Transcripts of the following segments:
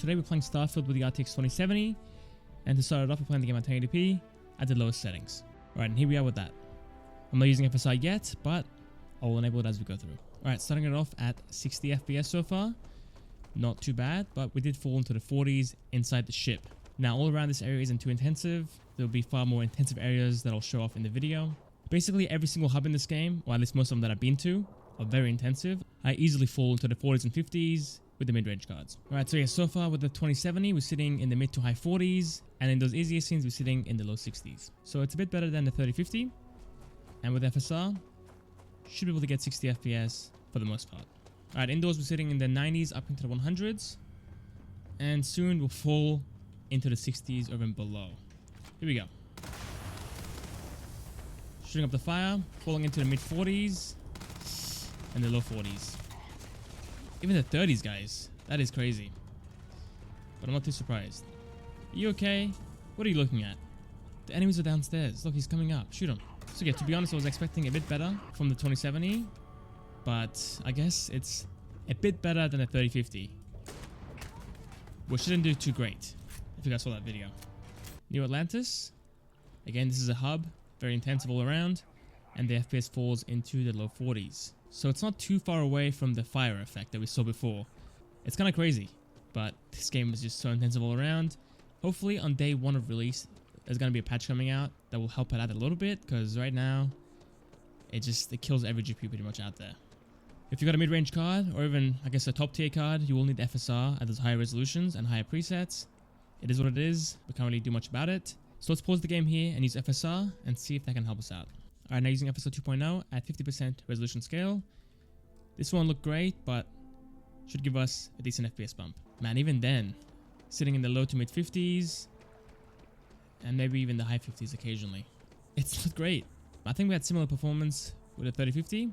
today we're playing Starfield with the RTX 2070, and to start it off we're playing the game at 1080p at the lowest settings. Alright, and here we are with that. I'm not using FSR yet, but I will enable it as we go through. Alright, starting it off at 60 FPS so far. Not too bad, but we did fall into the 40s inside the ship. Now all around this area isn't too intensive. There will be far more intensive areas that I'll show off in the video. Basically every single hub in this game, or at least most of them that I've been to, are very intensive. I easily fall into the 40s and 50s with the mid-range cards. Alright, so yeah, so far with the 2070 we're sitting in the mid to high 40s, and in those easier scenes we're sitting in the low 60s. So it's a bit better than the 3050, and with FSR, should be able to get 60 FPS for the most part. Alright, indoors we're sitting in the 90s up into the 100s, and soon we'll fall into the 60s or even below. Here we go. Shooting up the fire, falling into the mid 40s and the low 40s. Even the 30s, guys. That is crazy. But I'm not too surprised. Are you okay? What are you looking at? The enemies are downstairs. Look, he's coming up. Shoot him. So yeah, to be honest, I was expecting a bit better from the 2070, but I guess it's a bit better than the 3050, which shouldn't do too great if you guys saw that video. New Atlantis. Again, this is a hub, very intensive all around, and the FPS falls into the low 40s. So it's not too far away from the fire effect that we saw before. It's kind of crazy, but this game is just so intensive all around. Hopefully on day 1 of release, there's going to be a patch coming out that will help it out a little bit, because right now, it kills every GPU pretty much out there. If you got a mid-range card, or even, I guess, a top-tier card, you will need FSR at those higher resolutions and higher presets. It is what it is. We can't really do much about it. So let's pause the game here and use FSR and see if that can help us out. Alright, now using FSR 2.0 at 50% resolution scale. This won't look great, but should give us a decent FPS bump. Man, even then, sitting in the low to mid 50s, and maybe even the high 50s occasionally. It's not great. I think we had similar performance with the 3050,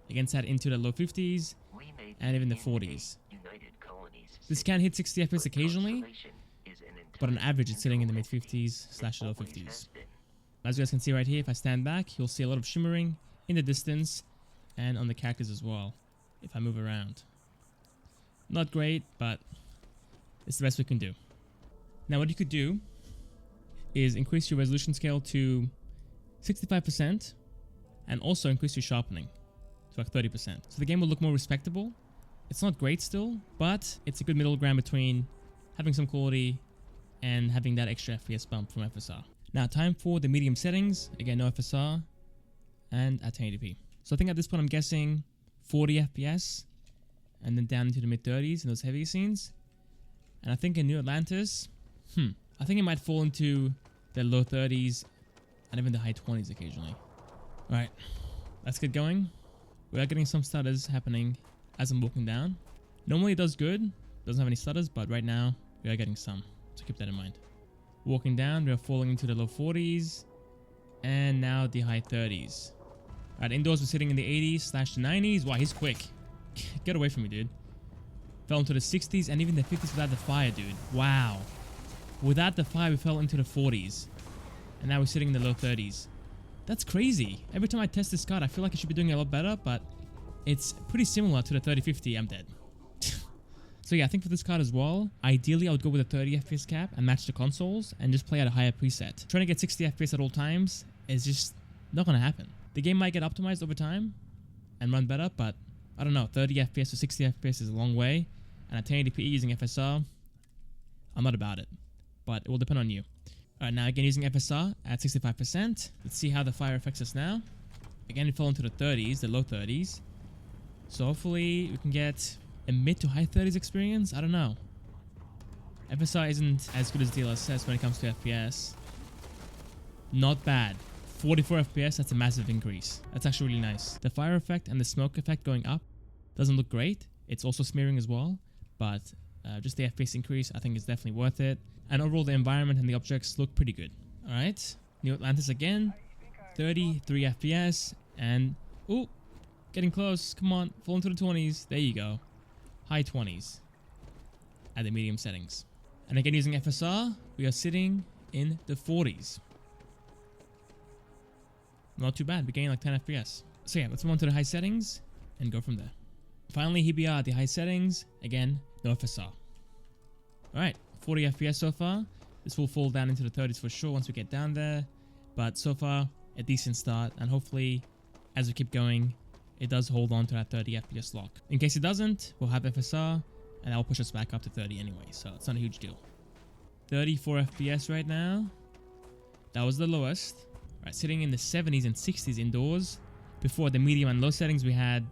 against that into the low 50s, and even the 40s. This can hit 60 FPS occasionally, but on average it's sitting in the mid 50s / low 50s. As you guys can see right here, if I stand back, you'll see a lot of shimmering in the distance and on the characters as well, if I move around. Not great, but it's the best we can do. Now what you could do is increase your resolution scale to 65% and also increase your sharpening to like 30%. So the game will look more respectable. It's not great still, but it's a good middle ground between having some quality and having that extra FPS bump from FSR. Now time for the medium settings. Again, no FSR and at 1080p. So I think at this point I'm guessing 40 FPS and then down into the mid 30s in those heavier scenes. And I think in New Atlantis, I think it might fall into the low 30s and even the high 20s occasionally. Alright, let's get going. We are getting some stutters happening as I'm walking down. Normally it does good, doesn't have any stutters, but right now we are getting some, so keep that in mind. Walking down, we are falling into the low 40s and now the high 30s. Alright, indoors we're sitting in the 80s / the 90s. Wow, he's quick. Get away from me, dude. Fell into the 60s and even the 50s without the fire, dude. Wow. Without the fire, we fell into the 40s. And now we're sitting in the low 30s. That's crazy. Every time I test this card, I feel like it should be doing a lot better, but it's pretty similar to the 3050. I'm dead. So yeah, I think for this card as well, ideally I would go with a 30 FPS cap and match the consoles and just play at a higher preset. Trying to get 60 FPS at all times is just not going to happen. The game might get optimized over time and run better, but I don't know, 30 FPS to 60 FPS is a long way, and at 1080p using FSR, I'm not about it, but it will depend on you. Alright, now again using FSR at 65%, let's see how the fire affects us now. Again, it fell into the 30s, the low 30s, so hopefully we can get a mid to high 30s experience. I don't know. FSR isn't as good as DLSS when it comes to FPS. Not bad. 44 FPS, that's a massive increase. That's actually really nice. The fire effect and the smoke effect going up doesn't look great. It's also smearing as well, but just the FPS increase I think is definitely worth it. And overall the environment and the objects look pretty good. Alright, New Atlantis again. 33 FPS and... ooh, getting close. Come on, fall into the 20s. There you go. High 20s at the medium settings. And again using FSR, we are sitting in the 40s. Not too bad, we're getting like 10 FPS. So yeah, let's move on to the high settings and go from there. Finally, here we are at the high settings. Again, no FSR. Alright, 40 FPS so far. This will fall down into the 30s for sure once we get down there. But so far, a decent start. And hopefully, as we keep going, it does hold on to that 30 FPS lock. In case it doesn't, we'll have FSR. And that will push us back up to 30 anyway. So it's not a huge deal. 34 FPS right now. That was the lowest. Right, sitting in the 70s and 60s indoors. Before the medium and low settings, we had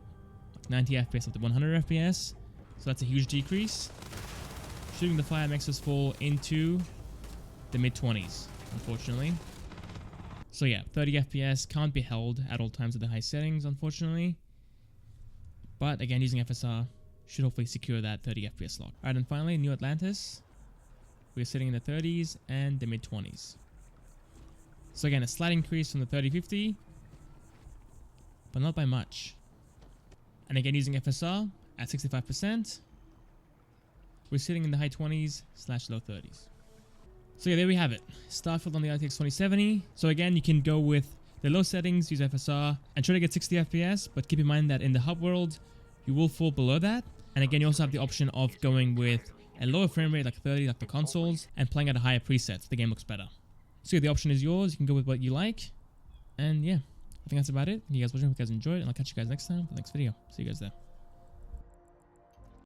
90 FPS up to 100 FPS. So that's a huge decrease. Shooting the fire makes us fall into the mid-20s, unfortunately. So yeah, 30 FPS can't be held at all times at the high settings, unfortunately. But again, using FSR should hopefully secure that 30 FPS lock. Alright, and finally, New Atlantis. We're sitting in the 30s and the mid-20s. So again, a slight increase from the 3050, but not by much. And again, using FSR at 65%, we're sitting in the high 20s / low 30s. So yeah, there we have it. Starfield on the RTX 2070. So again, you can go with the low settings, use FSR, and try to get 60 FPS, but keep in mind that in the hub world, you will fall below that. And again, you also have the option of going with a lower frame rate like 30, like the consoles, and playing at a higher preset. The game looks better. So yeah, the option is yours. You can go with what you like. And yeah, I think that's about it. You guys watching, hope you guys enjoyed, and I'll catch you guys next time for the next video. See you guys there.